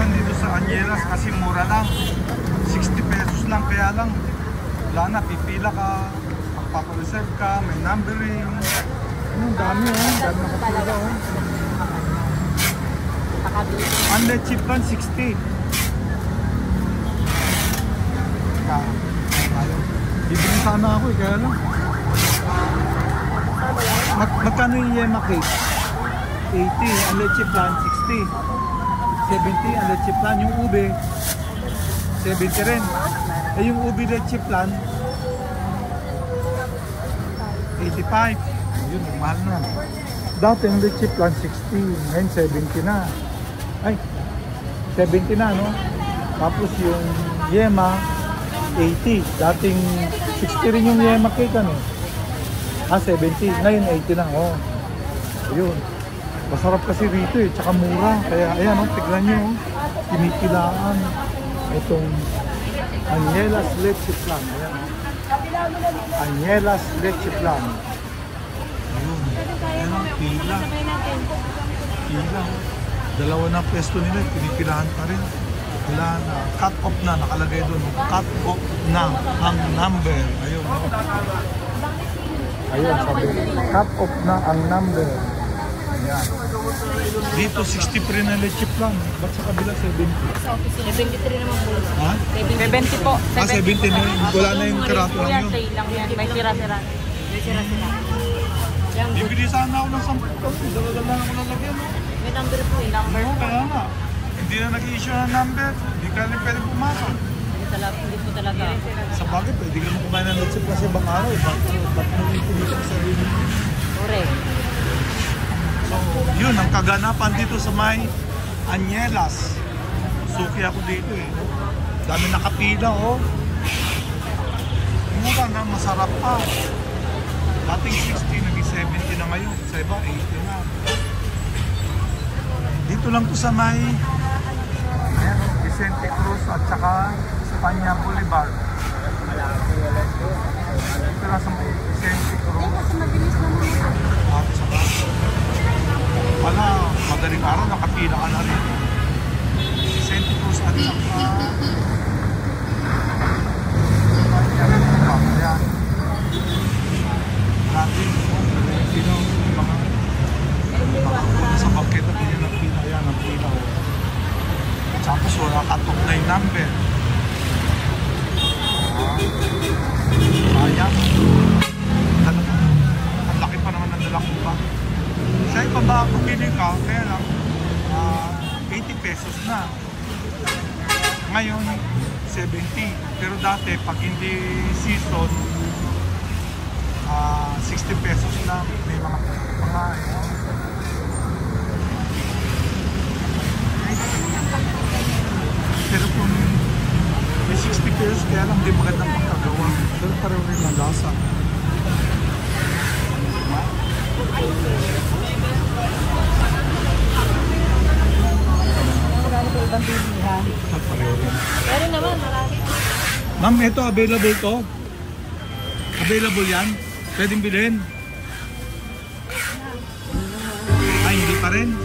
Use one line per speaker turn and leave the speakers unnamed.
ka dito sa Anyelas kasi mura lang. 60 pesos lang, kaya lang wala na, pipila ka, magpapareserve ka, may numbering. Ang dami dami nakapila Ang leche plan 60. Bibili sana ako kaya lang. Magkano yung yema cake? 80, ang leche plan 60. 70 ang leche plan, yung ube 70 rin. Eh yung ube leche plan 85. Yun, mahal na. Dati ang leche plan 60, ngayon 70 na. Ay, 70 na, no? Tapos yung yema 80. Dating 60 rin yung yema cake, ano? 70. Ngayon 80 na, oh. Ayun. Masarap kasi rito eh, tsaka mura. Kaya ayan, oh, tignan nyo, oh. Kinikilaan itong Anyelas Leche Plan. Ayan, oh. Anyelas Leche Plan. Ayun. Ayan, oh, pila. Pila. Dalawa na pwesto nila, pinipilahan pa rin. Wala na. Cut off na, nakalagay doon. Cut off na ang number. Ayun, oh. Ayun, sabi. Cut off na ang number. Ayan. Dito 60 pa rin na leche plan. Ba't sa kabila 70?
73 naman po.
Ha?
70 po.
70 na. Wala na yung karato lang yun.
May tira-tira. May tira-tira.
Bibili sana ako ng 10. Dalagal lang ako nalagyan.
May number po eh. Number po.
Kaya nga. Hindi na nag-i-issue ng number. Hindi ka rin pwede pumasok.
Hindi po talaga.
Sa bagay, pwede ka mo kumain ng leche plan sa ibang araw. Ba't mo dito sa sarili mo?
Correct.
So, yun, ang kaganapan dito sa may Anyelas. Suki ako dito eh. Dami nakapila, oh. Mura na, masarap pa. Dating 60, naging 70 na ngayon. Sa iba, 80 na. Dito lang to sa may ayan, Vicente Cruz at saka Espanya Boulevard. Dito lang sa may Vicente Cruz. At saka wala, madaling araw, nakapila ka na rin. Vicente Cruz at saka ayan. Natin, mga sa bangketa din yung pila. Ayan, ang pila. Tapos wala katok na yung number. Ayan. Ang laki pa naman ng dalakot pa. Sa iba ba, bumili ka, kaya lang 80 pesos na. Ngayon, 70. Pero dati, pag hindi season, 60 pesos na. May mga pero kung may 60 pesos, kaya lang di magandang pagkagawa. Pero pareho rin ang lasa. Pareho rin.
Pero naman, marami.
Ma'am, ito available to? Available yan? Pwedeng bilhin? Ay, hindi pa rin?